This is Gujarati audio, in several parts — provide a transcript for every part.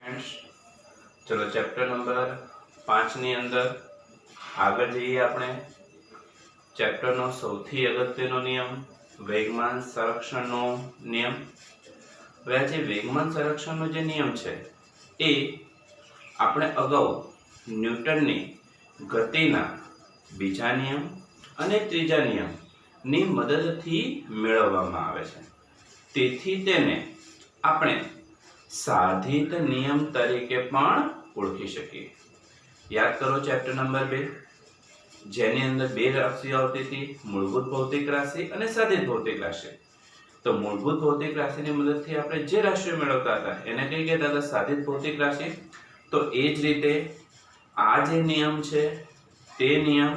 फ्रेंड्स, चलो चैप्टर नंबर 5 ની અંદર આગળ જઈએ આપણે। ચેપ્ટરનો સૌથી અગત્યનો નિયમ વેગમાન સંરક્ષણનો નિયમ। હવે આ જે વેગમાન સંરક્ષણનો જે નિયમ છે એ આપણે અગાઉ ન્યૂટનની ગતિના બીજા નિયમ અને ત્રીજા નિયમની મદદથી મેળવવામાં આવે છે। તેથી તેને આપણે साधित नियम तरीके पण ओळखी शकीए। याद करो चैप्टर नंबर 2 जेनी अंदर बे राशिओ आवती थी, मूलभूत भौतिक राशि अने साधित भौतिक राशि। तो मूलभूत भौतिक राशि ની મદદથી આપણે જે રાશિઓ મેળવતા હતા એને કઈ કહેતા હતા? સાધિત ભૌતિક રાશિ। તો એ જ રીતે આ જે નિયમ છે તે નિયમ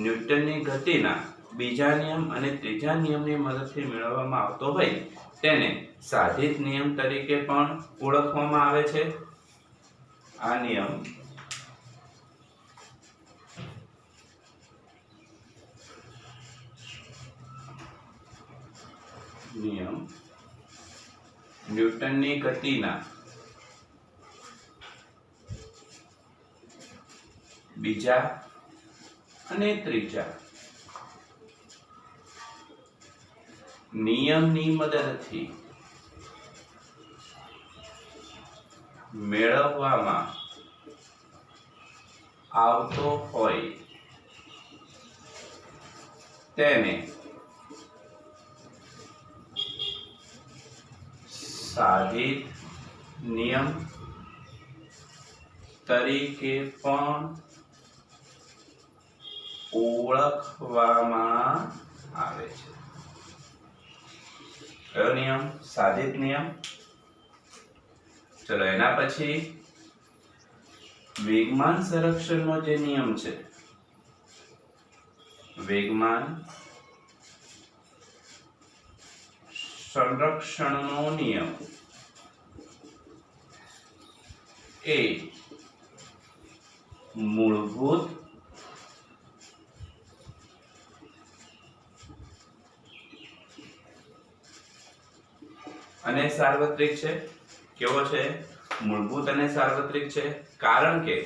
ન્યૂટનની ગતિના બીજા નિયમ અને ત્રીજા નિયમની મદદથી મેળવવામાં આવતો હોય તેને साधित नियम तरीके पण ओळखवामां आवे छे। आ नियम न्यूटननी गतिना बीजा अने त्रीजा नियमनी मददथी मेळववामां आवतो होय तेने साधित नियम तरीके पण ओळखवामां आवे छे। कयो नियम? साधित नियम। चलो एना पछी वेगमान संरक्षणनो जे नियम छे, वेगमान संरक्षणनो नियम ए मूलभूत अने सार्वत्रिक छे। केवो छे? मूलभूत अने सार्वत्रिक छे। कारण के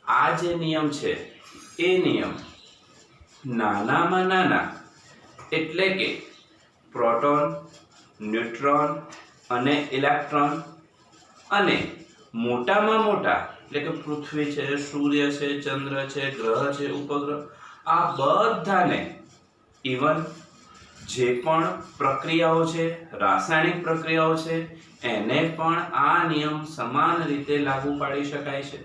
आ जे नियम छे ए नियम नानामां नाना एटले के प्रोटोन, न्यूट्रॉन अने इलेक्ट्रॉन अने मोटामां मोटा एटले के पृथ्वी छे, सूर्य छे, चंद्र छे, ग्रह छे, उपग्रह आ बधाने इवन जे पण प्रक्रियाओ छे, रासायणिक प्रक्रियाओ छे एने पण आ नियम समान रीते लागू पाडी शकाय छे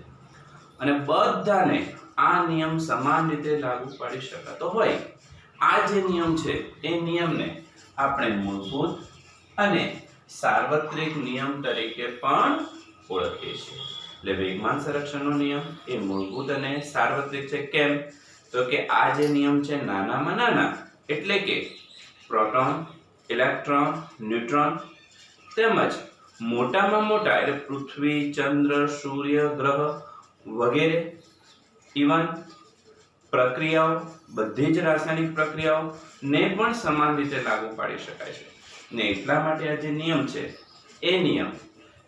अने बधाने आ नियम समान रीते लागू पाडी शकातो होय। आ जे नियम छे ए नियमने आपणे मूलभूत अने सार्वत्रिक नियम तरीके पण ओळखीए छीए। એટલે વેગમાન સંરક્ષણનો નિયમ એ મૂળભૂત અને સાર્વત્રિક છે। કેમ? તો કે આ જે નિયમ છે નાનામાં નાના એટલે કે પ્રોટોન, ઇલેક્ટ્રોન, ન્यूट्रॉन તેમજ મોટામાં મોટા એટલે પૃથ્વી, ચંદ્ર, સૂર્ય, ગ્રહ વગેરે ઇવન પ્રક્રિયાઓ બધી જ રાસાયણિક પ્રક્રિયાઓ ને પણ સમાન રીતે લાગુ પાડી શકાય છે ને એટલા માટે આ જે નિયમ છે એ નિયમ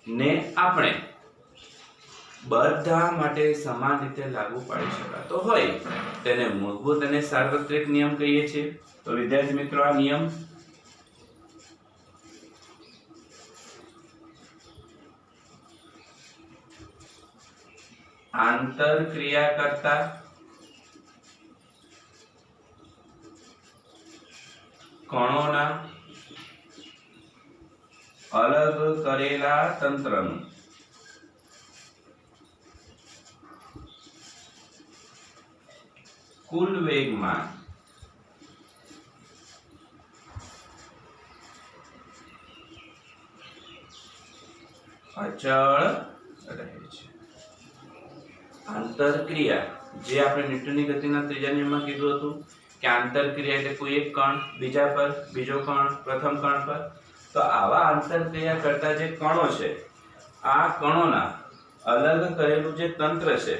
ને આપણે બધા માટે સમાન રીતે લાગુ પાડી શકાતો હોય તેને મૂળભૂત અને સાર્વત્રિક નિયમ કહીએ છીએ। તો વિદ્યાર્થી મિત્રો આ નિયમ आंतरक्रिया करता कणोना अलग करेला तंत्रनु कुल वेगमान अचल रहे छे। आंतरक्रिया जे आपणे न्यूटननी गतिना त्रीजा नियममां कीधुं हतुं के आंतरक्रिया एटले कोई एक कण बीजा पर, बीजो कण प्रथम कण पर। तो आवा आंतरक्रिया करता जे कणो छे आ कणोना अलग करेलुं जे तंत्र छे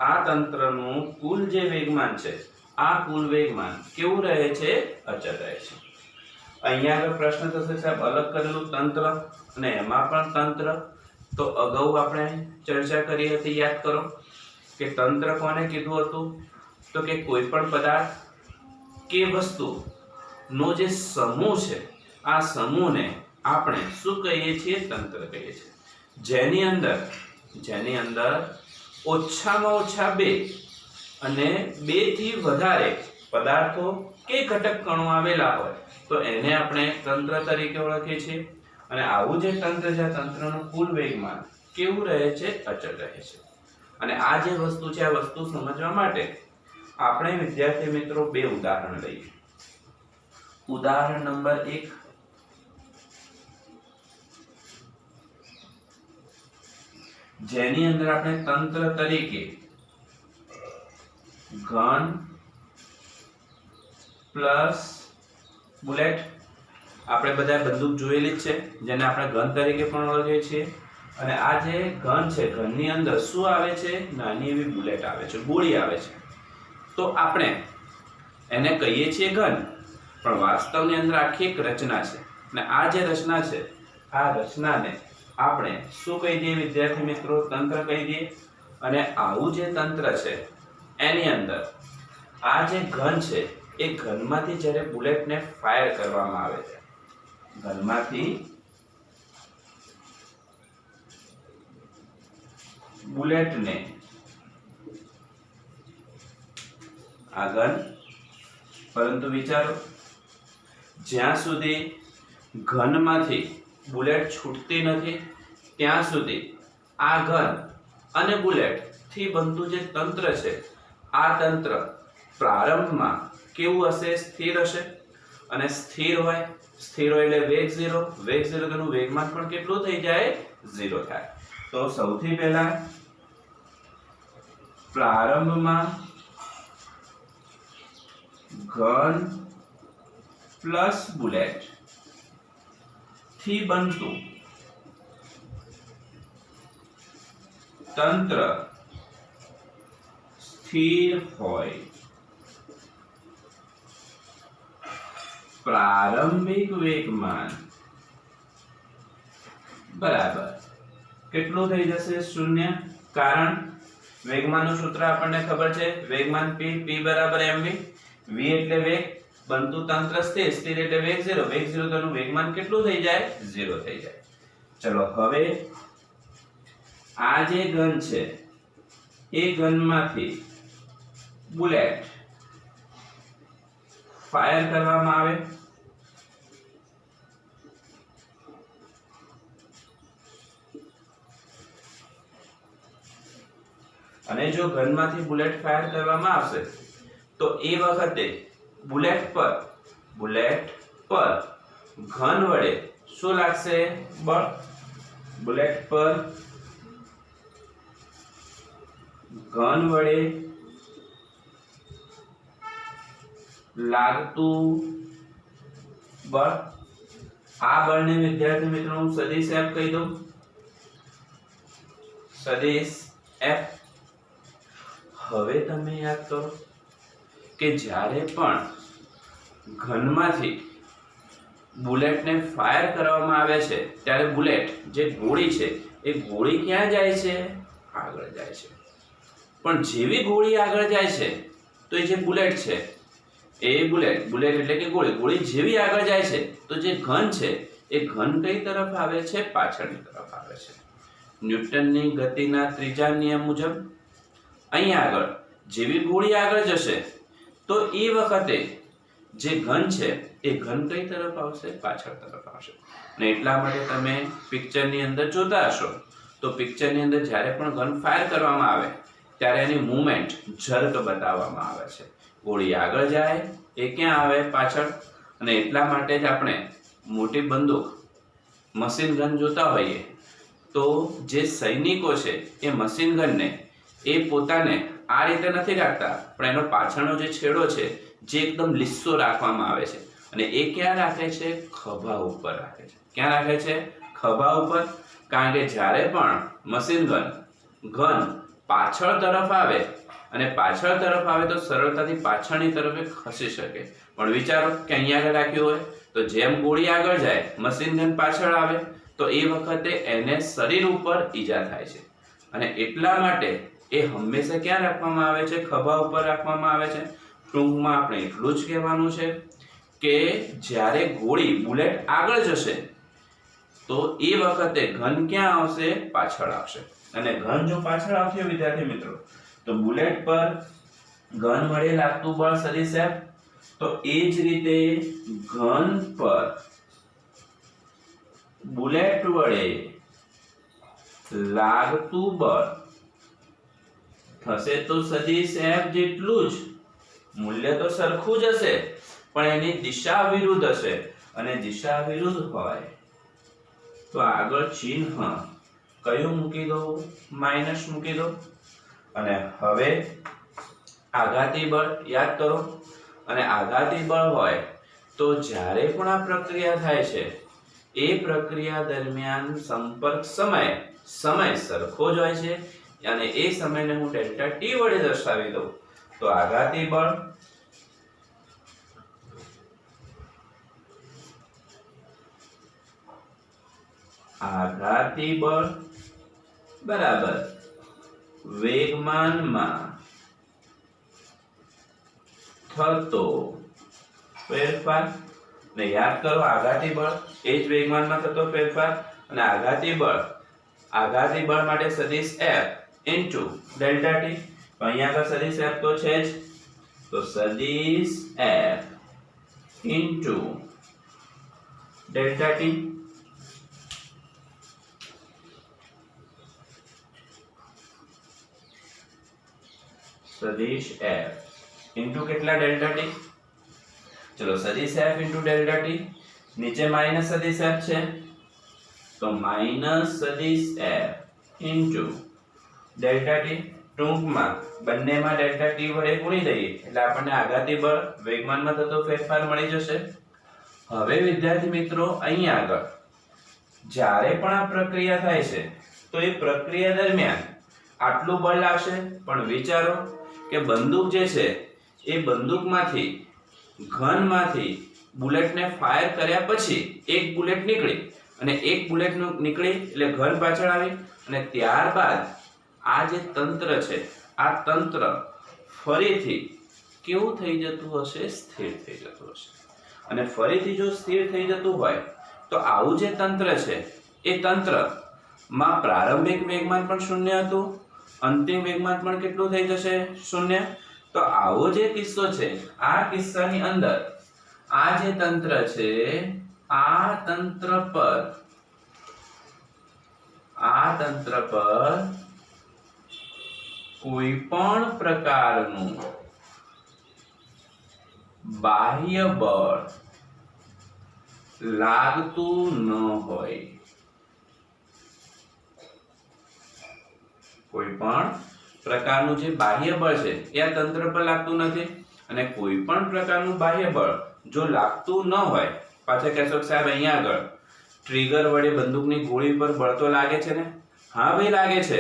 आ तंत्रनुं कुल जे वेगमान छे आ कुल वेगमान केवुं रहे छे? अचल रहे छे। અહીંયા આગળ પ્રશ્ન થશે સાહેબ અલગ કરેલું તંત્ર અને એમાં પણ તંત્ર તો અગાઉ આપણે ચર્ચા કરી હતી, યાદ કરો કે તંત્ર કોને કીધું હતું? તો કે કોઈ પણ પદાર્થ કે વસ્તુ નો જે સમૂહ છે, આ સમૂહને આપણે શું કહીએ છીએ? તંત્ર કહીએ છીએ. જેની અંદર ઓછામાં ઓછા બે અને બે થી વધારે પદાર્થો કે ઘટક કણો આવેલા હોય તો એને આપણે તંત્ર તરીકે ઓળખીએ છીએ. અને આવું જે તંત્ર છે, તંત્રનું કુલ વેગમાન કેવું રહે છે? અચળ રહે છે. અને આ જે વસ્તુ છે, આ વસ્તુ સમજવા માટે આપણે વિદ્યાર્થી મિત્રો બે ઉદાહરણ લઈએ. ઉદાહરણ નંબર 1, જેની અંદર આપણે તંત્ર તરીકે ઘન પ્લસ બુલેટ, આપણે બધા બંદૂક જોયેલી જ છે, જેને આપણે ઘન તરીકે પણ ઓળખીએ છીએ. અને આ જે ઘન છે, ઘનની અંદર શું આવે છે? નાની એવી બુલેટ આવે છે, ગોળી આવે છે. તો આપણે એને કહીએ છીએ ઘન, પણ વાસ્તવની અંદર આખી એક રચના છે. અને આ જે રચના છે, આ રચનાને આપણે શું કહી દઈએ વિદ્યાર્થી મિત્રો? તંત્ર કહી દઈએ. અને આવું જે તંત્ર છે એની અંદર આ જે ઘન છે, એ ઘનમાંથી જ્યારે બુલેટને ફાયર કરવામાં આવે છે, ઘનમાંથી બુલેટને આ ઘન, પરંતુ વિચારો જ્યાં સુધી ઘનમાંથી બુલેટ છૂટતી નથી ત્યાં સુધી આ ઘન અને બુલેટ થી બનતું જે તંત્ર છે, આ તંત્ર પ્રારંભમાં કેવું હશે? સ્થિર હશે. અને સ્થિર હોય એટલે વેગ 0, વેગ 0 તેનું વેગમાન પણ કેટલું થઈ જાય? 0 થાય. તો સૌથી પહેલા પ્રારંભમાં ઘન પ્લસ બુલેટ થી બનતું તંત્ર સ્થિર હોય. પ્રારંભિક વેગમાન બરાબર કેટલું થઈ જશે? 0. કારણ વેગમાનનું સૂત્ર આપણને ખબર છે, વેગમાન p બરાબર mv. v એટલે વેગ, બનતું તંત્ર સ્થિર, સ્થિર એટલે વેગ 0, વેગ 0 તેનું વેગમાન કેટલું થઈ જાય? 0 થઈ જાય. ચલો હવે આ જે ઘન છે, એ ઘનમાંથી બુલેટ ફાયર કરવામાં આવે. અને જો ઘનમાંથી બુલેટ ફાયર કરવામાં આવશે તો એ વખતે બુલેટ પર ઘન વડે શું લાગશે? બળ. બુલેટ પર ઘન વડે લાગતું બળ, આ બળને વિદ્યાર્થી મિત્રો હું સદિશ F કહી દઉં. સદિશ F. હવે તમે યાદ કરો કે જ્યારે પણ ઘનમાંથી બુલેટને ફાયર કરવામાં આવે છે ત્યારે બુલેટ જે ગોળી છે, એ ગોળી ક્યાં જાય છે? આગળ જાય છે. પણ જેવી ગોળી આગળ જાય છે તો એ જે બુલેટ છે, એ બુલેટ એટલે કે ગોળી જેવી આગળ જાય છે તો જે ઘન છે, એ ઘન કઈ તરફ આવે છે? પાછળની તરફ આવે છે. ન્યૂટનની ગતિના ત્રીજા નિયમ મુજબ અહીંયા આગળ જેવી ગોળી આગળ જશે તો એ વખતે જે ઘન છે, એ ઘન કઈ તરફ આવશે? પાછળ તરફ આવશે. અને એટલા માટે તમે પિક્ચરની અંદર જોતા હશો તો પિક્ચરની અંદર જ્યારે પણ ગન ફાયર કરવામાં આવે ત્યારે એની મૂવમેન્ટ ઝર્ક બતાવવામાં આવે છે. ગોળી આગળ જાય એ ક્યાં આવે? પાછળ. અને એટલા માટે જ આપણે મોટી બંદૂક મશીન ગન જોતા હોઈએ તો જે સૈનિકો છે એ મશીન ગનને એ પોતાને આ રીતે નથી રાખતા, પણ એનો પાછળનો જે છેડો છે જે એકદમ લીસ્સો રાખવામાં આવે છે. અને એ ક્યાં રાખે છે? ખભા ઉપર રાખે છે. ક્યાં રાખે છે? ખભા ઉપર. કારણ કે જ્યારે પણ મશીન ઘન પાછળ તરફ આવે અને પાછળ તરફ આવે તો સરળતાથી પાછળની તરફ ખસી શકે. પણ વિચારો કે અહીંયા આગળ રાખ્યું હોય તો જેમ ગોળી આગળ જાય, મશીન ગન પાછળ આવે તો એ વખતે એને શરીર ઉપર ઈજા થાય છે અને એટલા માટે એ હંમેશા ક્યાં રાખવામાં આવે છે? ખભા ઉપર રાખવામાં આવે છે. ટૂંકમાં આપણે એટલું જ કહેવાનું છે કે જ્યારે ગોળી બુલેટ આગળ જશે તો એ વખતે ઘન ક્યાં આવશે? પાછળ આવશે. અને ઘન જો પાછળ આવશે વિદ્યાર્થી મિત્રો તો બુલેટ પર ઘન વડે લાગતું બળ સદિશ F, તો એ જ રીતે ઘન પર બુલેટ વડે લાગતું બળ થશે તો સદિશ F જેટલું જ, મૂલ્ય તો સરખું જ હશે પણ એની દિશા વિરુદ્ધ હશે અને દિશા વિરુદ્ધ હોય તો આગળ ચિહ્ન કયું મૂકી દો? માઈનસ મૂકી દો. અને હવે આઘાતી બળ યાદ કરો. અને આઘાતી બળ હોય તો જ્યારે પણ આ પ્રક્રિયા થાય છે એ પ્રક્રિયા દરમિયાન સંપર્ક સમય સરખો જ હોય છે અને એ સમયને હું ડેલ્ટા ટી વડે દર્શાવી દઉં તો આઘાતી બળ બરાબર વેગમાનમાં થતો ફેરફાર. ને યાદ કરો આઘાતી બળ એ જ વેગમાનમાં થતો ફેરફાર અને આઘાતી બળ માટે સદિશ F ઇન્ટુ ડેલ્ટા ટી. તો અહીંયા આગળ સદિશ F તો છે જ, તો સદિશ F ઇન્ટુ ડેલ્ટા ટી. સદિશ F ઇન્ટુ કેટલા? Delta T. ચલો સદિશ F ઇન્ટુ ડેલ્ટા ટી, નીચે માઈનસ સદિશ F છે તો માઈનસ સદિશ F ઇન્ટુ ડેલ્ટા ટી. ટૂંકમાં બંનેમાં ડેલ્ટા ટી વડે ગુણી દઈએ એટલે આપણને આઘાતી બળ વેગમાનમાં થતો ફેરફાર મળી જશે. હવે વિદ્યાર્થી મિત્રો અહીંયા આગળ જ્યારે પણ આ પ્રક્રિયા થાય છે તો એ પ્રક્રિયા દરમિયાન આટલું બળ લાગશે પણ વિચારો કે બંદૂક જે છે એ બંદૂકમાંથી ઘનમાંથી બુલેટને ફાયર કર્યા પછી એક બુલેટ નીકળી અને એક બુલેટ નીકળી એટલે ઘન પાછળ આવી અને ત્યારબાદ આ જે તંત્ર છે આ તંત્ર ફરીથી કેવું થઈ જતું હશે? સ્થિર થઈ જતું હશે. અને ફરીથી જો સ્થિર થઈ જતું હોય તો આવું જે તંત્ર છે એ તંત્રમાં પ્રારંભિક વેગમાન પણ શૂન્ય હતું, અંતિમ વેગમાન પણ કેટલું થઈ જશે? શૂન્ય. તો આવો જે કિસ્સો છે આ કિસ્સાની અંદર આ જે તંત્ર છે આ તંત્ર પર કોઈ પણ પ્રકારનું બાહ્ય બળ લાગતું ન હોય. કોઈ પણ પ્રકારનું જે બાહ્ય બળ છે એ આ તંત્ર પર લાગતું નથી અને કોઈ પણ પ્રકારનું બાહ્ય બળ જો લાગતું ન હોય, પાછા કહેશો કે સાહેબ અહીંયા આગળ ટ્રિગર વડે બંદૂકની ગોળી પર બળ તો લાગે છે ને? હા ભાઈ લાગે છે,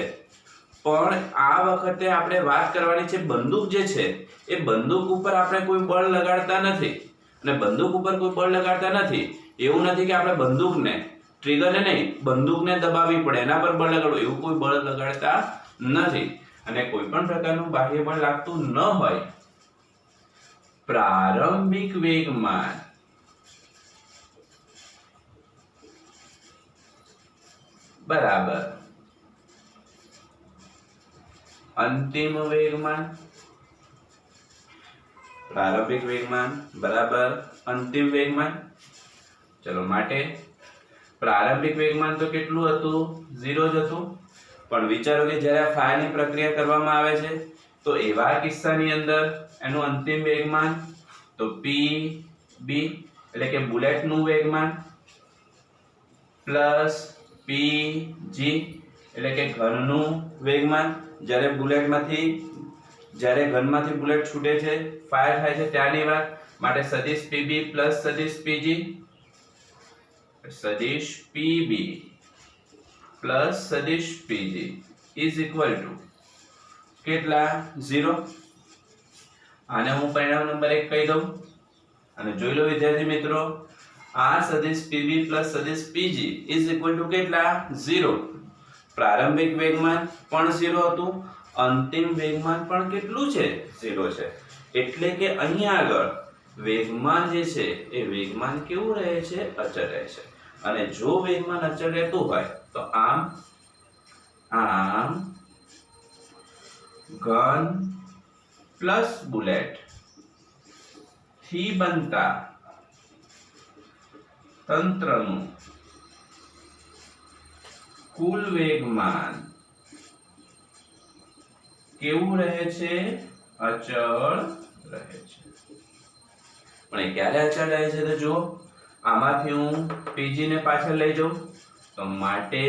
પણ આ વખતે આપણે વાત કરવાની છે બંદૂક જે છે એ બંદૂક ઉપર આપણે કોઈ બળ લગાડતા નથી. અને બંદૂક ઉપર કોઈ બળ લગાડતા નથી એવું નથી કે આપણે બંદૂકને ટ્રિગરને નહીં બંદૂકને દબાવવી પડે એના પર બળ લગાડવું, એવું કોઈ બળ લગાડતા નથી. અને કોઈ પણ પ્રકારનું બાહ્ય બળ લાગતું ન હોય, પ્રારંભિક વેગમાન બરાબર અંતિમ વેગમાન. પ્રારંભિક વેગમાન બરાબર અંતિમ વેગમાન. ચલો માટે પ્રારંભિક વેગમાન તો કેટલું હતું? 0 જ હતું. પણ વિચારો કે જ્યારે આ ફાયરની પ્રક્રિયા કરવામાં આવે છે તો એવા કિસ્સાની અંદર એનું અંતિમ વેગમાન તો pb એટલે કે બુલેટનું વેગમાન પ્લસ pg એટલે કે ઘનનું વેગમાન. જ્યારે ઘનમાંથી બુલેટ છૂટે છે, ફાયર થાય છે ત્યારની વાત માટે સદિશ pb પ્લસ સદિશ pg, સદિશ pb પ્લસ સદિશ pg ઇઝ ઇક્વલ ટુ કેટલા? 0. આને હું પરિણામ નંબર 1 કહી દઉં અને જોઈ લો વિદ્યાર્થી મિત્રો આ સદિશ પીબી પ્લસ સદિશ પીજી ઇઝ ઇક્વલ ટુ કેટલા 0. પ્રારંભિક વેગમાન પણ 0 હતું, અંતિમ વેગમાન પણ કેટલું છે 0 છે. એટલે કે અહીંયા આગળ વેગમાન જે છે એ વેગમાન કેવું રહે છે અચળ રહે છે. અને જો વેગમાન અચળ રહેતું હોય તો આમ ઘન પ્લસ બુલેટ થી બનતા તંત્રનું કુલ વેગમાન કેવું રહે છે અચળ રહે છે. પણ એ ક્યારે અચળ રહે છે તો જો આમાંથી હું પીજી ને પાછળ લઈ જાઉં તો માટે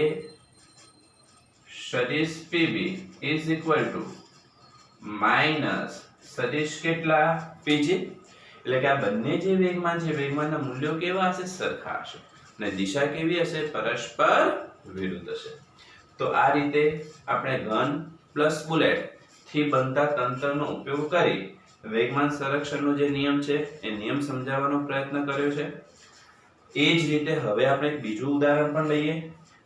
સદિશ PB is equal to minus સદિશ કેટલા પીજી. એટલે કે આ બંને જે વેગમાન છે વેગમાનના મૂલ્યો કેવા હશે સરખા હશે અને દિશા કેવી હશે પરસ્પર વિરુદ્ધ હશે. તો આ રીતે આપણે ઘન પ્લસ બુલેટ થી બનતા તંત્રનો ઉપયોગ કરી વેગમાન સંરક્ષણનો જે નિયમ છે એ નિયમ સમજાવવાનો પ્રયત્ન કર્યો છે. એ જ રીતે હવે આપણે એક બીજું ઉદાહરણ પણ લઈએ,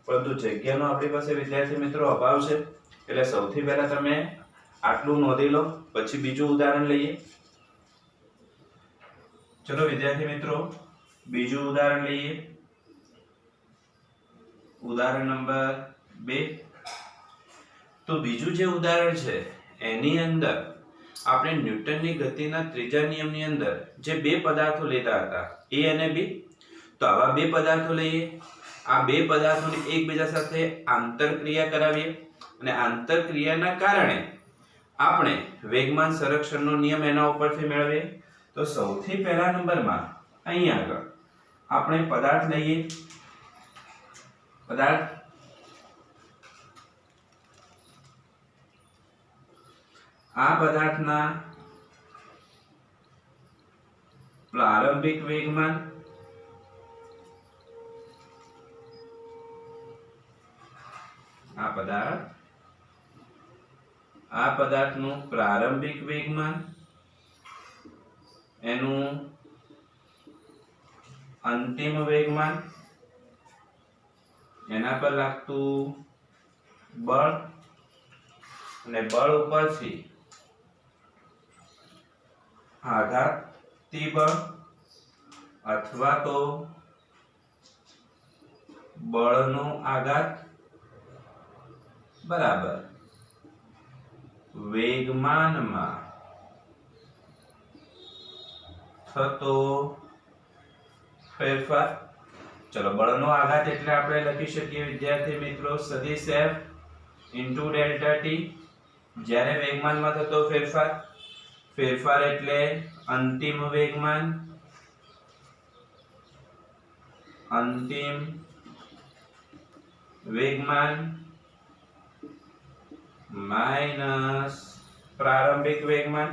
પરંતુ જગ્યાનો આપણી પાસે વિદ્યાર્થી મિત્રો અભાવ છે એટલે સૌથી પહેલા તમે આટલું નોંધી લો, પછી બીજું ઉદાહરણ લઈએ. ચલો વિદ્યાર્થી મિત્રો બીજું ઉદાહરણ લઈએ. ઉદાહરણ નંબર 2. તો બીજું જે ઉદાહરણ છે એની અંદર આપણે ન્યૂટનની ગતિના ત્રીજા નિયમની અંદર જે બે પદાર્થો લેતા હતા A અને B, તો આવા બે પદાર્થો લઈએ. આ બે પદાર્થોની એકબીજા સાથે આંતરક્રિયા કરાવીએ અને આંતરક્રિયાના કારણે આપણે વેગમાન સંરક્ષણનો નિયમ એના ઉપરથી મેળવીએ. તો સૌથી પહેલા નંબરમાં અહીંયા આગળ આપણે પદાર્થ લઈએ. પદાર્થ આ પદાર્થના પ્રારંભિક વેગમાન આ પદાર્થનું પ્રારંભિક વેગમાન, એનું અંતિમ વેગમાન, એના પર લાગતું બળ અને બળ ઉપરથી આઘાતી બળ અથવા તો બળનો આઘાત બરાબર વેગમાનમાં થતો ફેરફાર. ચલો બળનો આઘાત એટલે આપણે લખી શકીએ વિદ્યાર્થી મિત્રો સદિશ F ઇન્ટુ ડેલ્ટા ટી. જ્યારે વેગમાનમાં થતો ફેરફાર એટલે અંતિમ વેગમાન માઇનસ પ્રારંભિક વેગમાન.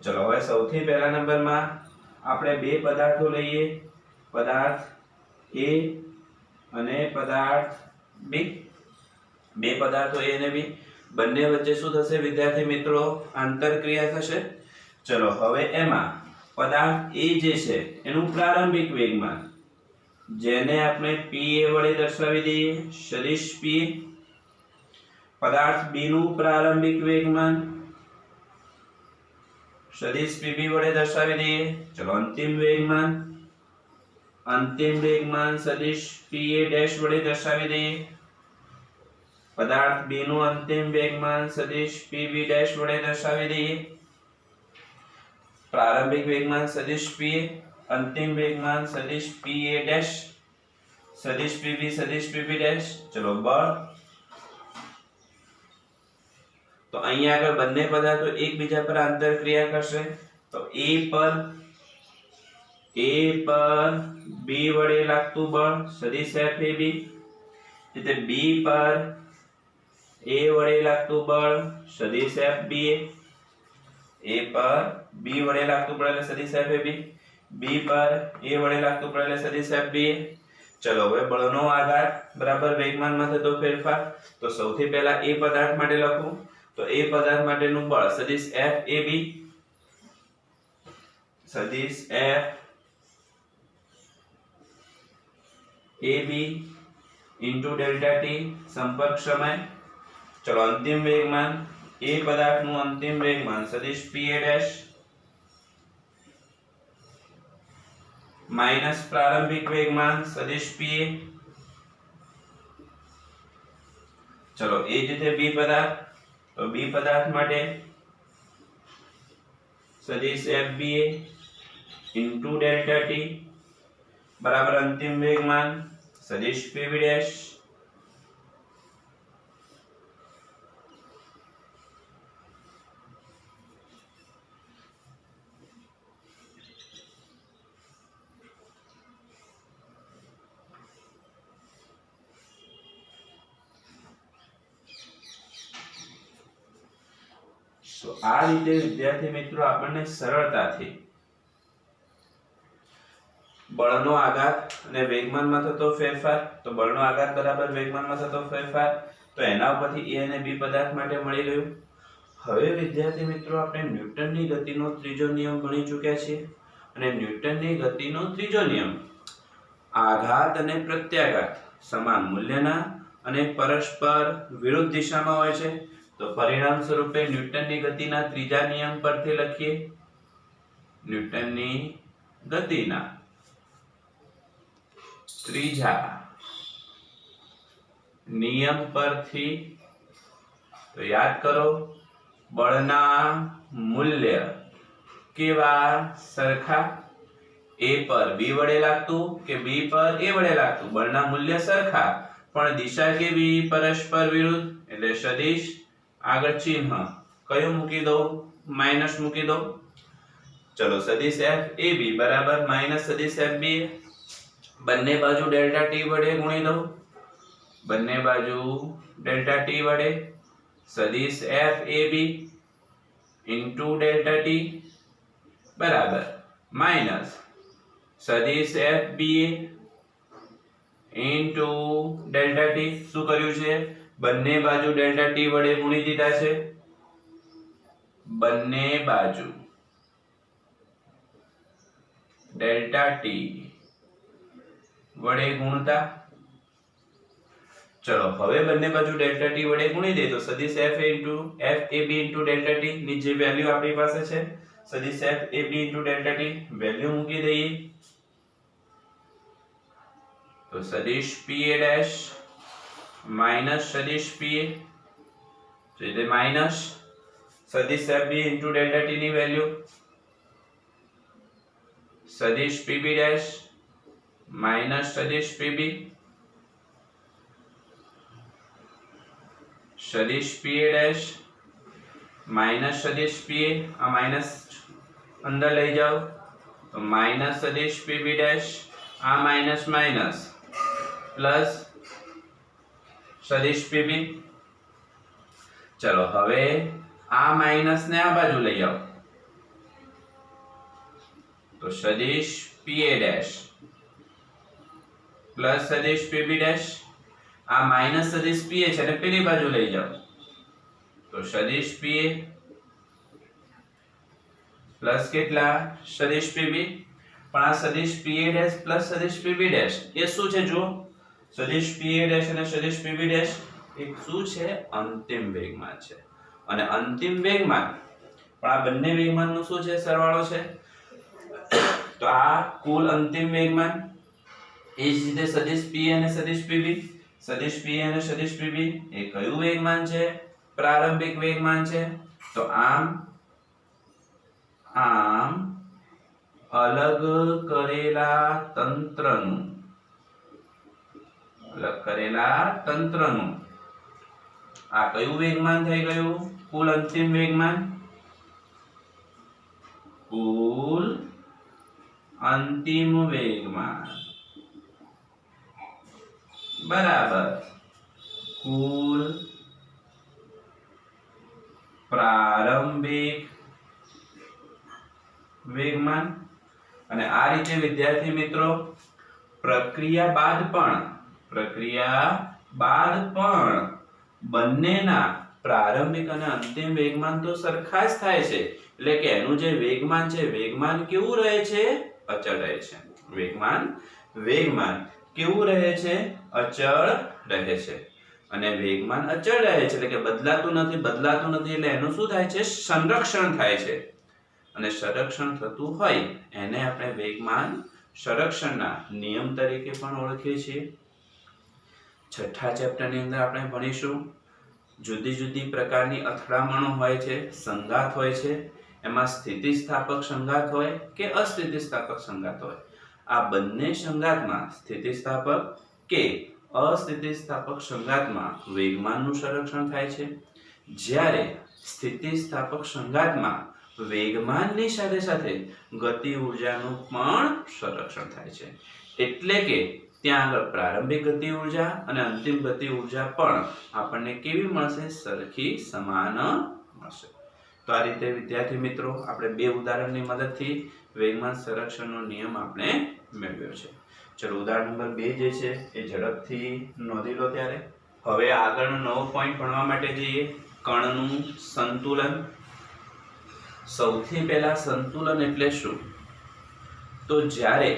ચલો હવે સૌથી પહેલા નંબરમાં આપણે બે પદાર્થો લઈએ, પદાર્થ A અને પદાર્થ B. બે પદાર્થો A અને B, બંને વચ્ચે શું થશે વિદ્યાર્થી મિત્રો આંતરક્રિયા થશે. ચલો હવે એમાં પદાર્થ A જે છે એનું પ્રારંભિક વેગમાન જેને આપણે PA વડે દર્શાવી દઈએ સદિશ PA. પદાર્થ B નું પ્રારંભિક વેગમાન સદિશ PB વડે દર્શાવી દઈએ. ચલો અંતિમ વેગમાન સદિશ PA ડેશ વડે દર્શાવી દઈએ. પદાર્થ B નું અંતિમ વેગમાન સદિશ PB ડેશ વડે દર્શાવી દઈએ. પ્રારંભિક વેગમાન સદિશ PA, અંતિમ વેગમાન સદિશ PA ડેશ સદિશ PB ડેશ. ચલો બળ. તો અહીંયા આગળ બંને પદાર્થો એકબીજા પર આંતરક્રિયા કરશે. તો A પર B વડે લાગતું બળ સદિશ FAB, એટલે B પર A વડે લાગતું બળ સદિશ FBA. A પર B વડે લાગતું બળ એટલે સદિશ FAB, B પર A વડે લાગતું બળ એટલે સદિશ FBA. ચલો હવે બળનો આઘાત બરાબર વેગમાનમાં થતો ફેરફાર. તો સૌથી પહેલા A પદાર્થ માટે લખું તો એ પદાર્થ માટેનું બળ સદિશ FAB, સદિશ FAB ઇન્ટુ ડેલ્ટા ટી સંપર્ક સમય. ચલો અંતિમ વેગમાન એ પદાર્થનું અંતિમ વેગમાન સદિશ PA' માઈનસ પ્રારંભિક વેગમાન સદિશ PA. ચલો એ જ રીતે બી પદાર્થ, તો બી પદાર્થ માટે સદિશ FBA ઇન્ટુ ડેલ્ટા ટી બરાબર અંતિમ વેગમાન સદિશ PB'. તો આ રીતે વિદ્યાર્થી મિત્રો આપણને સરળતાથી બળનો આઘાત અને વેગમાનમાં થતો ફેરફાર, તો બળનો આઘાત બરાબર વેગમાનમાં થતો ફેરફાર, તો એના ઉપરથી A અને B પદાર્થ માટે મળી ગયું. હવે વિદ્યાર્થી મિત્રો આપણે ન્યૂટનની ગતિનો ત્રીજો નિયમ ભણી ચૂક્યા છીએ અને ન્યૂટનની ગતિનો ત્રીજો નિયમ આઘાત અને પ્રત્યાઘાત સમાન મૂલ્યના અને પરસ્પર વિરુદ્ધ દિશામાં હોય છે. તો પરિણામ સ્વરૂપે ન્યૂટનની ગતિના ત્રીજા નિયમ પરથી લખીએ. ન્યૂટનની ગતિના ત્રીજા નિયમ પરથી તો યાદ કરો બળના મૂલ્ય કેવા સરખા, A પર B વડે લાગતું કે B પર A વડે લાગતું, બળના મૂલ્ય સરખા પણ દિશા કેવી પરસ્પર વિરુદ્ધ, એટલે સદિશ આગળ ચિહ્ન કયું મૂકી દો, માઈનસ મૂકી દો. ચલો સદિશ FAB બરાબર માઈનસ સદિશ FBA, બંને બાજુ ડેલ્ટા ટી વડે ગુણી દો, બંને બાજુ ડેલ્ટા ટી વડે સદિશ FAB ઇન્ટુ ડેલ્ટા ટી બરાબર માઈનસ સદિશ FBA ઇન્ટુ ડેલ્ટા ટી. શું કર્યું છે? બંને બાજુ ડેલ્ટા ટી વડે ગુણી દીધા છે, બંને બાજુ ડેલ્ટા ટી વડે ગુણતા. ચલો હવે બંને બાજુ ડેલ્ટા ટી વડે ગુણી દે તો સદિશ FAB ઇન્ટુ ડેલ્ટા ટી ની જે વેલ્યુ આપણી પાસે છે સદિશ FAB into delta T value મૂકી દઈએ. તો સદિશ PA' માઈનસ સદિશ PA, તો એટલે માઈનસ સદિશ FB ઇન્ટુ ડેલ્ટા ટી ની વેલ્યુ સદિશ PB' માઈનસ સદિશ PB સદિશ PA' માઈનસ સદિશ PA, આ માઈનસ અંદર લઈ જાઓ તો માઈનસ સદિશ PB', આ માઈનસ માઈનસ પ્લસ સદિશ PB. ચલો હવે આ માઈનસ ને આ બાજુ લઈ આવો તો સદિશ PA' પ્લસ સદિશ PB', આ માઈનસ સદિશ PA છે અને પેલી બાજુ લઈ જાઓ તો સદિશ PA પ્લસ કેટલા સદિશ PB. પણ આ સદિશ PA' પ્લસ સદિશ PB' એ શું છે? જો સદિશ PA' અને સદિશ PB' એક શું છે? અંતિમ વેગમાન છે. અને અંતિમ વેગમાન પણ આ બંને વેગમાનનો શું છે? સરવાળો છે. તો આ કુલ અંતિમ વેગમાન એ જ રીતે સદિશ PA અને સદિશ PB, સદિશ PA અને સદિશ PB એ કયું વેગમાન છે? પ્રારંભિક વેગમાન છે. તો આમ અલગ કરેલા તંત્રનું આ કયું વેગમાન થઈ ગયું? કુલ અંતિમ વેગમાન, કુલ અંતિમ વેગમાન બરાબર કુલ પ્રારંભિક વેગમાન. અને આ રીતે વિદ્યાર્થી મિત્રો પ્રક્રિયા બાદ પણ બંનેના પ્રારંભિક અને અંતિમ વેગમાન તો સરખા જ થાય છે, એટલે કે એનું જે વેગમાન છે વેગમાન કેવું રહે છે? અચળ રહે છે. વેગમાન કેવું રહે છે? અચળ રહે છે. અને વેગમાન અચળ રહે છે એટલે કે બદલાતું નથી એટલે એનું શું થાય છે? સંરક્ષણ થાય છે. અને સંરક્ષણ થતું હોય એને આપણે વેગમાન સંરક્ષણના નિયમ તરીકે પણ ઓળખીએ છીએ. છઠ્ઠા ચેપ્ટરની અંદર આપણે ભણીશું જુદી જુદી પ્રકારની અથડામણો હોય છે, સંઘાત હોય છે. એમાં સ્થિતિસ્થાપક સંઘાત હોય કે અસ્થિતિસ્થાપક સંઘાત હોય. આ બંને સંઘાતમાં સ્થિતિસ્થાપક કે અસ્થિતિસ્થાપક સંઘાતમાં વેગમાનનું સંરક્ષણ થાય છે, જ્યારે સ્થિતિસ્થાપક સંઘાતમાં વેગમાનની સાથે સાથે ગતિ ઊર્જાનું પણ સંરક્ષણ થાય છે. એટલે કે ત્યાં આગળ પ્રારંભિક ગતિ ઊર્જા અને અંતિમ ગતિ ઊર્જા પણ આપણને કેવી મળશે? સરખી સમાન મળશે. તો આ રીતે વિદ્યાર્થી મિત્રો આપણે બે ઉદાહરણની મદદથી વેગમાન સંરક્ષણનો નિયમ આપણે મેળવ્યો છે. ચલો ઉદાહરણ નંબર 2 જે છે એ ઝડપથી નોંધી લો. ત્યારે હવે આગળનો નવો પોઈન્ટ ભણવા માટે જઈએ. કણનું સંતુલન. સૌથી પહેલા સંતુલન એટલે શું? તો જ્યારે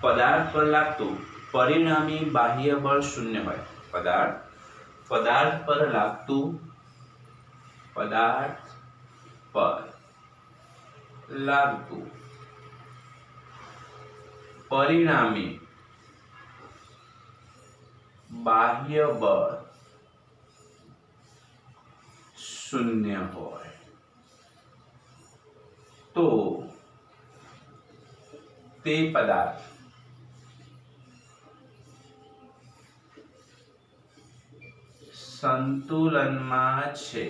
પદાર્થ પર લાગતું પરિણામી બાહ્ય બળ શૂન્ય હોય. પદાર્થ પર લાગતું પરિણામી બાહ્ય બળ શૂન્ય હોય તો તે પદાર્થ સંતુલનમાં છે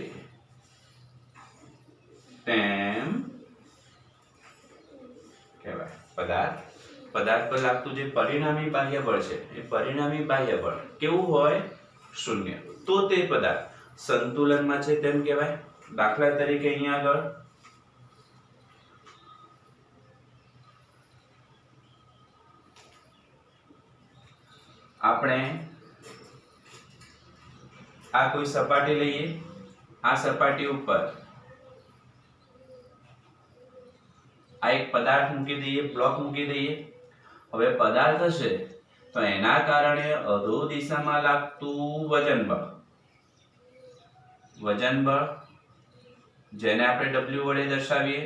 તેમ કહેવાય. પદાર્થ પર લાગતું જે પરિણામી બાહ્ય બળ છે એ પરિણામી બાહ્ય બળ કેવું હોય? શૂન્ય. તો તે પદાર્થ સંતુલનમાં છે તેમ કહેવાય. દાખલા તરીકે અહીંયા આગળ આપણે આ કોઈ સપાટી લઈએ. આ સપાટી ઉપર આ એક પદાર્થ મૂકી દઈએ, બ્લોક મૂકી દઈએ. હવે પદાર્થ હશે તો એના કારણે અધો દિશામાં લાગતું વજન બળ જેને આપણે W વડે દર્શાવીએ,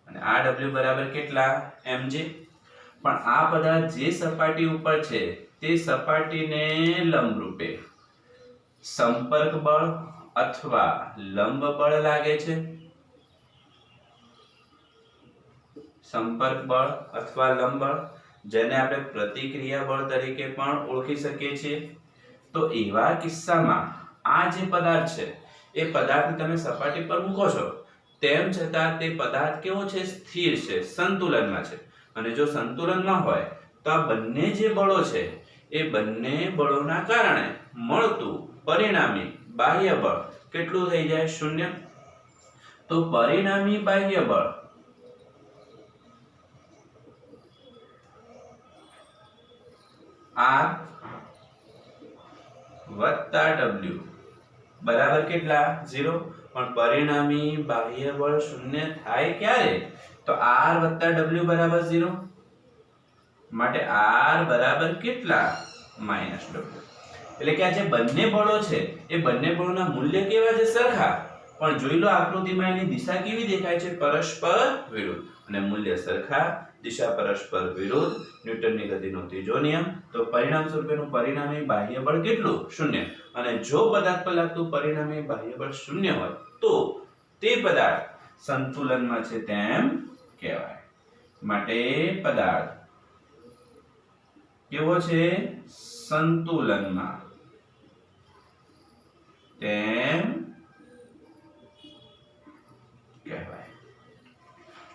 અને આ W બરાબર કેટલા? mg. પણ આ પદાર્થ જે સપાટી ઉપર છે તે સપાટીને લંબરૂપે સંપર્ક બળ અથવા લંબ બળ લાગે છે. સંપર્ક બળ અથવા લંબ બળ, જેને આપણે પ્રતિક્રિયા બળ તરીકે પણ ઓળખી શકીએ છીએ. તો એવા કિસ્સામાં આ જે પદાર્થ છે એ પદાર્થને તમે સપાટી પર મૂકો છો, તેમ છતાં તે પદાર્થ કેવો છે? સ્થિર છે, સંતુલનમાં છે. અને જો સંતુલનમાં હોય તો આ બંને જે બળો છે એ બંને બળોના કારણે મળતું પરિણામી બાહ્ય બળ કેટલું થઈ જાય? શૂન્ય. તો પરિણામી બાહ્ય બળ R વત્તા W બરાબર કેટલા? 0. પણ પરિણામી બાહ્ય બળ શૂન્ય થાય ક્યારે? તો R વત્તા W બરાબર 0. માટે R બરાબર કેટલા? -W. એટલે કે આ જે બંને બળો છે એ બંને બળોના મૂલ્ય કેવા છે? સરખા. પણ જોઈ લો આકૃતિમાં એની દિશા કેવી દેખાય છે? પરસ્પર વિરુદ્ધ. અને મૂલ્ય સરખા, દિશા પરસ્પર વિરુદ્ધ, ન્યૂટનની ગતિનો ત્રીજો નિયમ. તો પરિણામ સ્વરૂપેનું પરિણામી બાહ્ય બળ કેટલું? શૂન્ય. અને જો પદાર્થ પર લાગતું પરિણામી બાહ્ય બળ શૂન્ય હોય તો તે પદાર્થ સંતુલનમાં છે તેમ કહેવાય. માટે પદાર્થ કેવો છે? સંતુલનમાં તેમ કહેવાય.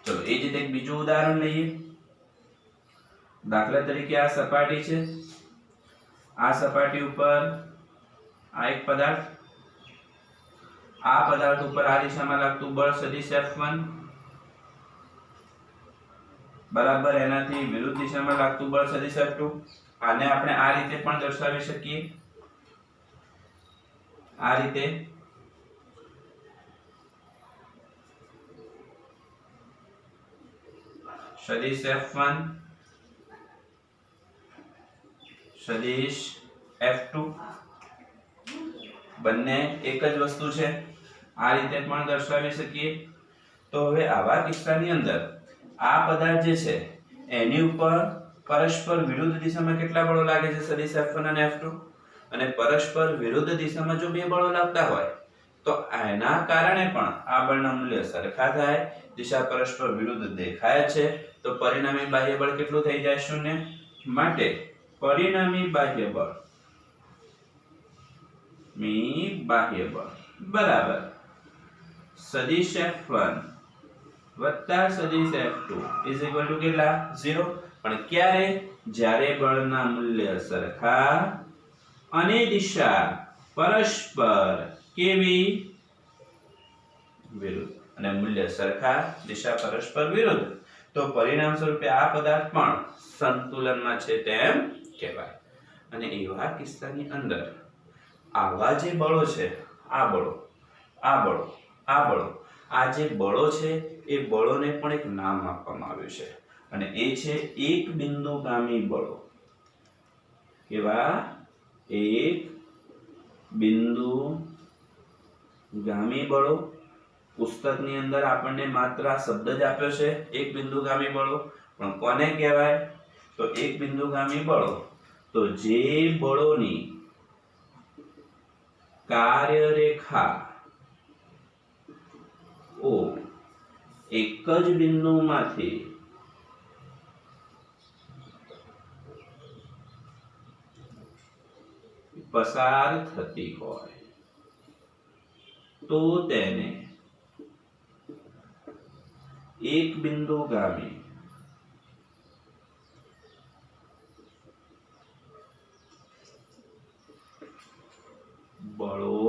ચલો એ જ રીતે એક બીજું ઉદાહરણ લઈએ. દાખલા તરીકે આ સપાટી છે. આ સપાટી ઉપર આ એક પદાર્થ, આ પદાર્થ ઉપર આ દિશામાં લાગતું બળ સદિશ F1 બરાબર એનાથી વિરુદ્ધ દિશામાં લાગતું બળ સદિશ F2. આને આપણે આ રીતે પણ દર્શાવી શકીએ. આ રીતે સદિશ F1 સદિશ F2 બંને એક જ વસ્તુ છે, આ રીતે પણ દર્શાવી શકીએ। તો હવે આવા કિસ્સાની અંદર આ પદાર્થ જે છે એની ઉપર પરસ્પર વિરુદ્ધ દિશામાં કેટલા બળો લાગે છે સદિશ F1 અને F2, અને પરસ્પર વિરુદ્ધ દિશામાં જો બે બળો લાગતા હોય તો એના કારણે પણ આ બળના મૂલ્ય સરખા થાય, દિશા પરસ્પર વિરુદ્ધ દેખાય છે તો પરિણામી બાહ્ય બળ કેટલું થઈ જાય? શૂન્ય। માટે પરિણામી બાહ્ય બળ બરાબર સદિશ F1 વત્તા સદિશ F2 કેટલા? 0। પણ ક્યારે? જ્યારે બળના મૂલ્ય સરખા અને દિશા પરસ્પર કેવી? વિરુદ્ધ। અને મૂલ્ય સરખા, દિશા પરસ્પર વિરુદ્ધ, તો પરિણામ સ્વરૂપે આ પદાર્થ પણ સંતુલનમાં છે તેમ કહેવાય। અને એવા કિસ્સાની અંદર આવા જે બળો છે, આ જે બળો છે એ બળોને પણ એક નામ આપવામાં આવ્યું છે, અને એ છે એક બિંદુગામી બળો। કેવા? એક બિંદુગામી બળો। પુસ્તકની અંદર આપણને માત્ર આ શબ્દ જ આપ્યો છે એક બિંદુગામી બળો, પણ કોને કહેવાય? તો એક બિંદુગામી બળો તો જે બળોની કાર્યરેખા ઓ એક જ બિંદુમાંથી પસાર થતી હોય તો તેને એક બિંદુગામી બળો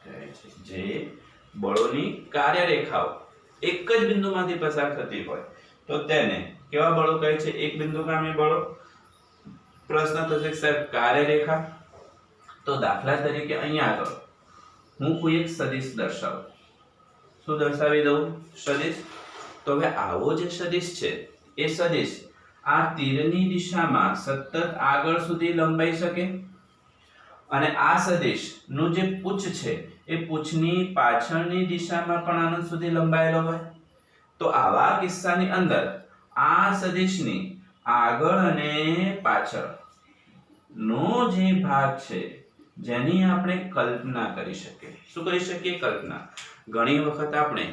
કહે છે। જે બળોની કાર્યરેખાઓ એક જ બિંદુમાંથી પસાર થતી હોય તો તેને કેવા બળો કહે છે? એક બિંદુગામી બળો। પ્રશ્ન થશે સાહેબ કાર્યરેખા, તો દાખલા તરીકે અહીંયા આગળ હું કોઈ એક સદિશ દર્શાવું, શું દર્શાવી દઉં? સદિશ। તો હવે આવો જે સદિશ છે એ સદિશ આ તીરની દિશામાં સતત આગળ સુધી લંબાઈ શકે, અને આ સદિશ નું જે પુચ્છ છે એ પુચ્છની પાછળની દિશામાં પણ આનંદ સુધી લંબાયેલો હોય, તો આવા કિસ્સાની અંદર આ સદિશની આગળ અને પાછળ નો જે ભાગ છે જેની આપણે કલ્પના કરી શકીએ। શું કરી શકીએ? કલ્પના। ઘણી વખત આપણે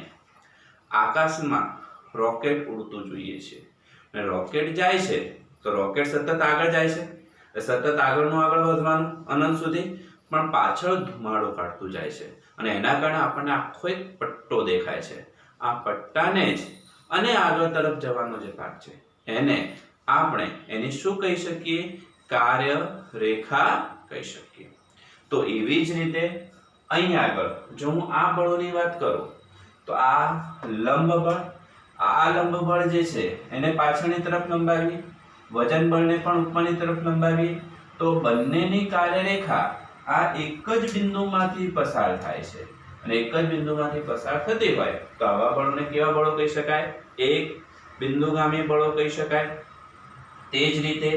આકાશમાં રોકેટ ઉડતું જોઈએ છે, અને રોકેટ જાય છે તો રોકેટ સતત આગળ જાય છે, સતત આગળનું આગળ વધવાનું અનંત સુધી, પણ પાછળ ધુમાડો કાઢતું જાય છે, અને એના કારણે આપણને આખો એક પટ્ટો દેખાય છે। આ પટ્ટાને જ અને આગળ તરફ જવાનો જે ભાગ છે એને આપણે એની શું કહી શકીએ? કાર્યરેખા કહી શકીએ। તો એવી જ રીતે અહીં આગળ જો હું આ બળોની વાત કરું તો આ લંબ બળ, આ લંબ બળ જે છે એને પાછળની તરફ લંબાવીએ, વજન બળને પણ ઉપરની તરફ લંબાવીએ, તો બંનેની કાર્યરેખા આ એક જ બિંદુમાંથી પસાર થાય છે, અને એક જ બિંદુમાંથી પસાર થતી હોય તો આવા બળોને કેવા બળો કહી શકાય? એક બિંદુગામી બળો કહી શકાય। તે જ રીતે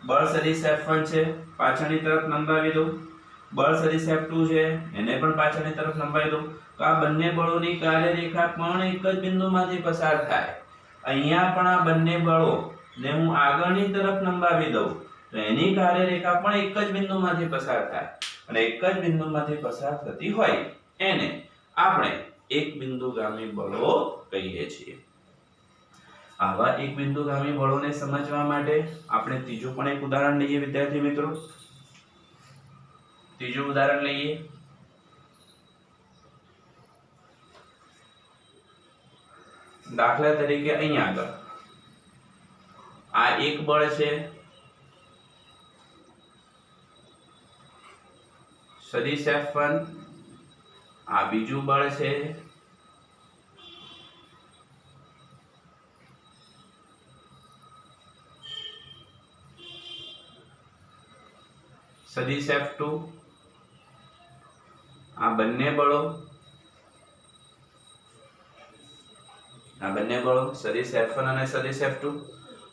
બળ સદિશ F1 છે, પાછળની તરફ લંબાવી દઉં, બળ સદિશ F2 છે એને પણ પાછળની તરફ લંબાવી દઉં, તો આ બંને બળોની કાર્યરેખા પણ એક જ બિંદુમાંથી પસાર થાય। અહીંયા પણ આ બંને બળો ને હું આગળની તરફ લંબાવી દઉં તો એની કાર્યરેખા પણ એક જ બિંદુમાંથી પસાર થાય, અને એક જ બિંદુમાંથી પસાર થતી હોય એને આપણે એક બિંદુગામી બળો કહીએ છીએ। આવા એક બિંદુગામી બળોને સમજવા માટે આપણે ત્રીજું પણ એક ઉદાહરણ લઈએ વિદ્યાર્થી મિત્રો। ત્રીજું ઉદાહરણ લઈએ। દાખલા તરીકે અહીંયા આગળ આ એક બળ છે સદિશ F1, આ બીજું બળ છે સદિશ F2, આ બંને બળો આ બંને બળો સદિશ F1 અને સદિશ F2.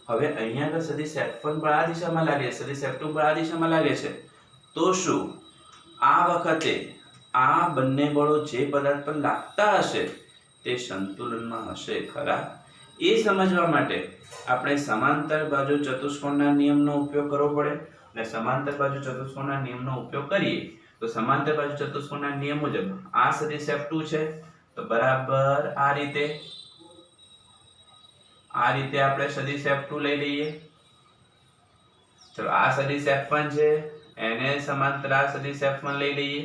હવે અહીંયા આગળ સદિશ F1 બળ આ દિશામાં લાગે છે, સદિશ F2 બળ આ દિશામાં લાગે છે, તો શું આ વખતે આ બંને બળો જે પદાર્થ પર લાગતા હશે તે સંતુલનમાં હશે ખરા? એ સમજવા માટે આપણે સમાંતર બાજુ ચતુષ્કોણના નિયમનો ઉપયોગ કરવો પડે. અને સમાંતર બાજુ ચતુષ્કોણના નિયમનો ઉપયોગ કરીએ તો સમાંતર બાજુ ચતુષ્કોણના નિયમ મુજબ આ સદિશ F2 છે તો બરાબર આ રીતે આપણે સદિશ F2 લઈ લઈએ. ચલો આ સદિશ F1 છે એને સમાંતર આ સદિશ F1 લઈ લઈએ.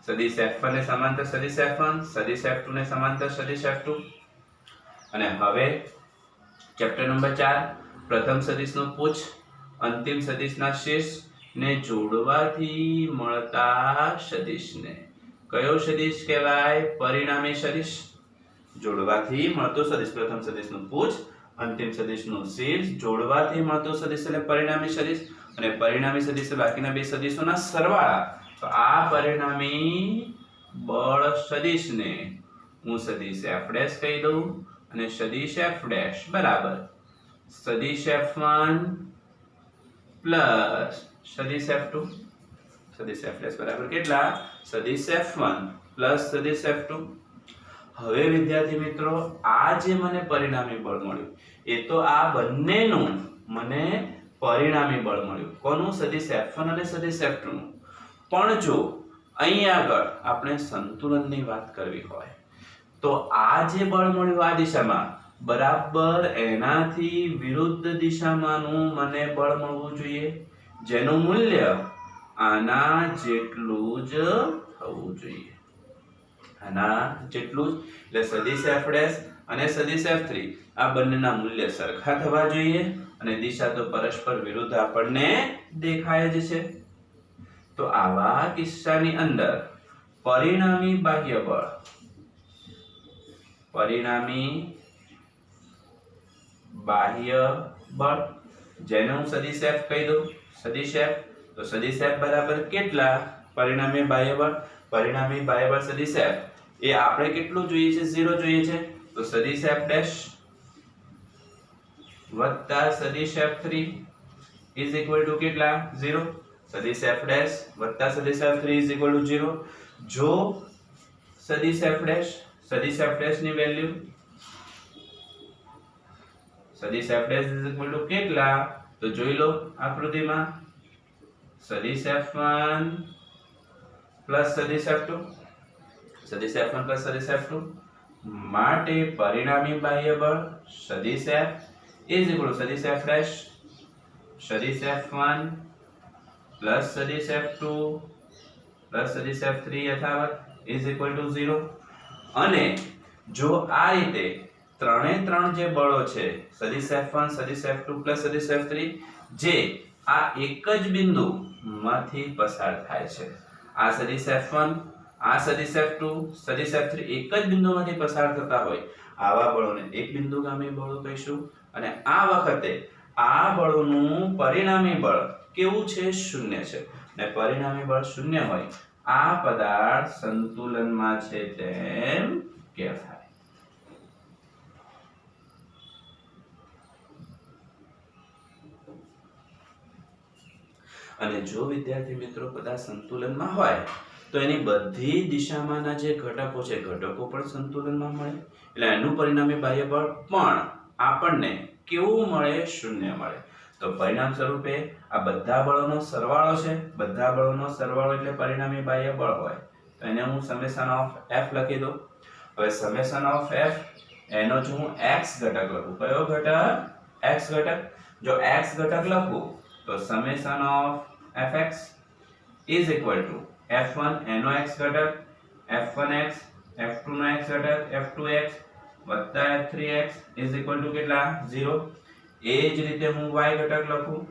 સદિશ F1 ને સમાંતર સદિશ F1, સદિશ F2 ને સમાંતર સદિશ F2. અને હવે ચેપ્ટર નંબર 4 પ્રથમ સદિશનું પૂછ અંતિમ સદિશના શેષ ને જોડવાથી મળતા સદિશને કયો સદિશ કહેવાય? પરિણામી સદિશ. જોડવાથી મળતો સદિશ પ્રથમ સદિશનું પૂછ અંતિમ સદિશનું શેષ જોડવાથી મળતો સદિશ એટલે પરિણામી સદિશ. અને પરિણામી સદિશ બાકીના બે સદિશોના સરવાળા. તો આ પરિણામી બળ સદિશને હું સદિશ F' કહી દઉં અને સદિશ F' બરાબર સદિશ F1 પ્લસ સદિશ F2. સદિશ F' બરાબર કેટલા? સદિશ F1 પ્લસ સદિશ F2. હવે વિદ્યાર્થી મિત્રો આ જે મને પરિણામી બળ મળ્યું એ તો આ બંનેનું મને પરિણામી બળ મળ્યું. કોનું? સદિશ F1 અને સદિશ F2 નું. પણ જો અહીં આગળ આપણે સંતુલનની વાત કરવી હોય તો આ જે બળ મળ્યું આ દિશામાં બરાબર એનાથી વિરુદ્ધ દિશામાંનું મને બળ મળવું જોઈએ જેનું મૂલ્ય આના જેટલું જ થવું જોઈએ. આના જેટલું જ એટલે સદિશ F' અને સદિશ F3 આ બંનેના મૂલ્ય સરખા થવા જોઈએ અને દિશા તો પરસ્પર વિરુદ્ધ આપણને દેખાય જ છે. તો આવા કિસ્સાની અંદર પરિણામી બાહ્ય બળ જેને હું સદિશ F કહી દઉં સદિશ F. તો સદિશ F બરાબર કેટલા? પરિણામી બાહ્ય બળ સદિશ F એ આપણે કેટલું જોઈએ છે? 0 જોઈએ છે. તો સદિશ F' વત્તા સદિશ F3 ઇઝ ઇક્વલ ટુ કેટલા? 0. સદિશ F' વત્તા સદિશ F3 ઇઝ ઇક્વલ ટુ 0. જો સદિશ F' ની વેલ્યુ સદિશ F' ઇઝ ઇક્વલ ટુ કેટલા? તો જોઈ લો આકૃતિમાં સદિશ F1 પ્લસ સદિશ F2. સદિશ F1 પ્લસ સદિશ F2 માટે પરિણામી બાહ્ય બળ સદિશ F ઇઝ ઇક્વલ ટુ સદિશ F' સદિશ F1 પ્લસ સદિશ F2 પ્લસ સદિશ F3 યથાવત ઇઝ ઇક્વલ ટુ 0. અને જો આ રીતે ત્રણે ત્રણ જે બળો છે સદિશ F1 સદિશ F2 પ્લસ સદિશ F3 જે આ એક જ બિંદુ માંથી પસાર થાય છે. આ સદિશ F1 આ સદિશ F2 સદિશ F3 એક જ બિંદુમાંથી પસાર થતા હોય આવા બળોને એક બિંદુગામી બળો કહીશું. અને આ વખતે આ બળોનું પરિણામી બળ કેવું છે? 0 છે. અને પરિણામી બળ 0 હોય આ પદાર્થ સંતુલનમાં છે તેમ કહેવાય. અને જો વિદ્યાર્થી મિત્રો પદાર્થ સંતુલનમાં હોય તો એની બધી દિશામાંના જે ઘટકો છે ઘટકો પણ સંતુલનમાં મળે એટલે એનું પરિણામી બાહ્ય બળ પણ આપણને કેવું મળે? 0 મળે. તો પરિણામ સ્વરૂપે આ બધા બળોનો સરવાળો છે. બધા બળોનો સરવાળો એટલે પરિણામી બાહ્ય બળ હોય તો એને હું સમેશન ઓફ F લખી દઉં. હવે સમેશન ઓફ F એનો જો હું x ઘટક લખું, કયો ઘટક? x ઘટક. જો x ઘટક લખું તો summation of fx is equal to f1 એનો x ઘટક f1x f2 નો x ઘટક f2x વત્તા f3x ઇઝ ઇક્વલ ટુ કેટલા? 0. એ જ રીતે હું y ઘટક લખું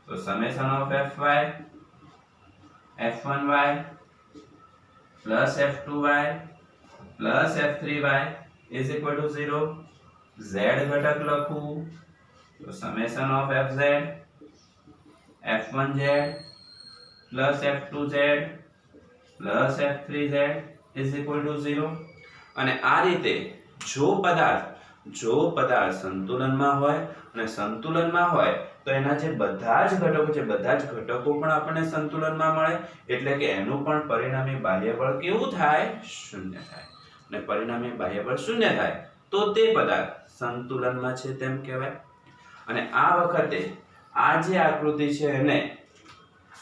તો summation of fy f1y plus f2y plus f3y is equal to 0. z ઘટક લખું તો summation of fz f1z plus f2z plus f3z is equal to 0. અને આ રીતે જો પદાર્થ સંતુલનમાં હોય અને સંતુલનમાં હોય તો એના જે બધા જ ઘટકો છે બધા જ ઘટકો પણ આપણને સંતુલનમાં મળે, એટલે કે એનું પણ પરિણામી બાહ્ય બળ કેવું થાય? શૂન્ય થાય. અને પરિણામી બાહ્ય બળ શૂન્ય થાય તો તે પદાર્થ સંતુલનમાં છે તેમ કહેવાય. અને આ વખતે આ જે આકૃતિ છે એને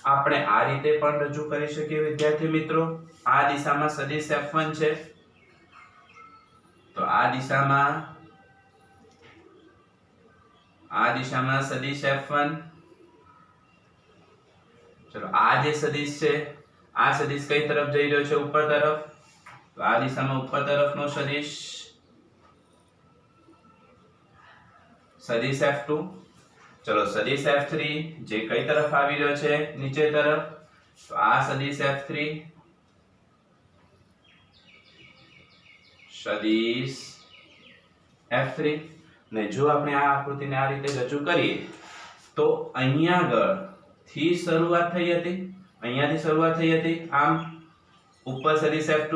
આપણે આ રીતે પણ રજૂ કરી શકીએ વિદ્યાર્થી મિત્રો. આ દિશામાં સદિશ F1 છે તો આ દિશામાં સદિશ F1. ચલો આ જે સદિશ છે આ સદિશ કઈ તરફ જઈ રહ્યો છે? ઉપર તરફ. તો આ દિશામાં ઉપર તરફનો સદિશ F2. ચલો સદિશ F3 જે કઈ તરફ આવી રહ્યો છે? નીચે તરફ. તો આ સદિશ F3 સદિશ F3. ને જો આપણે આ આકૃતિને આ રીતે રજૂ કરીએ તો અહીંયા આગળથી શરૂઆત થઈ હતી, અહીંયાથી શરૂઆત થઈ હતી, આમ ઉપર સદિશ F2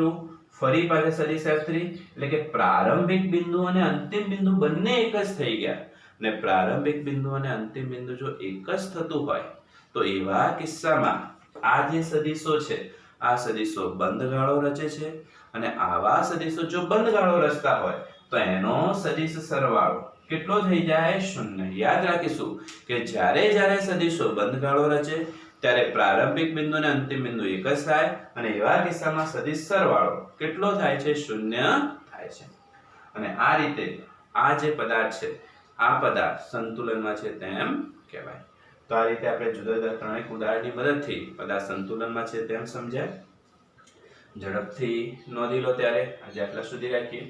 ફરી પાછા સદિશ F3, એટલે કે પ્રારંભિક બિંદુ અને અંતિમ બિંદુ બંને એક જ થઈ ગયા. ને પ્રારંભિક બિંદુ અને અંતિમ બિંદુ જો એક જ થતું હોય તો એવા કિસ્સામાં આ જે સદિશો છે આ સદિશો બંધગાળો રચે છે. અને આવા સદિશો જો બંધગાળો રચતા હોય તો એનો સદિશ સરવાળો કેટલો થઈ જાય? શૂન્ય. યાદ રાખીશું કે જ્યારે સદિશો બંધગાળો રચે ત્યારે પ્રારંભિક બિંદુ અને અંતિમ બિંદુ એક જ થાય અને એવા કિસ્સામાં સદિશ સરવાળો કેટલો થાય છે? શૂન્ય થાય છે. અને આ રીતે આ જે પદાર્થ છે આ પદાર્થ સંતુલનમાં છે તેમ કહેવાય. તો આ રીતે આપણે જુદા જુદા ત્રણેક ઉદાહરણની મદદથી પદાર્થ સંતુલનમાં છે તેમ સમજ્યા. ઝડપથી નોંધી લો ત્યારે આજે આટલા સુધી રાખીએ.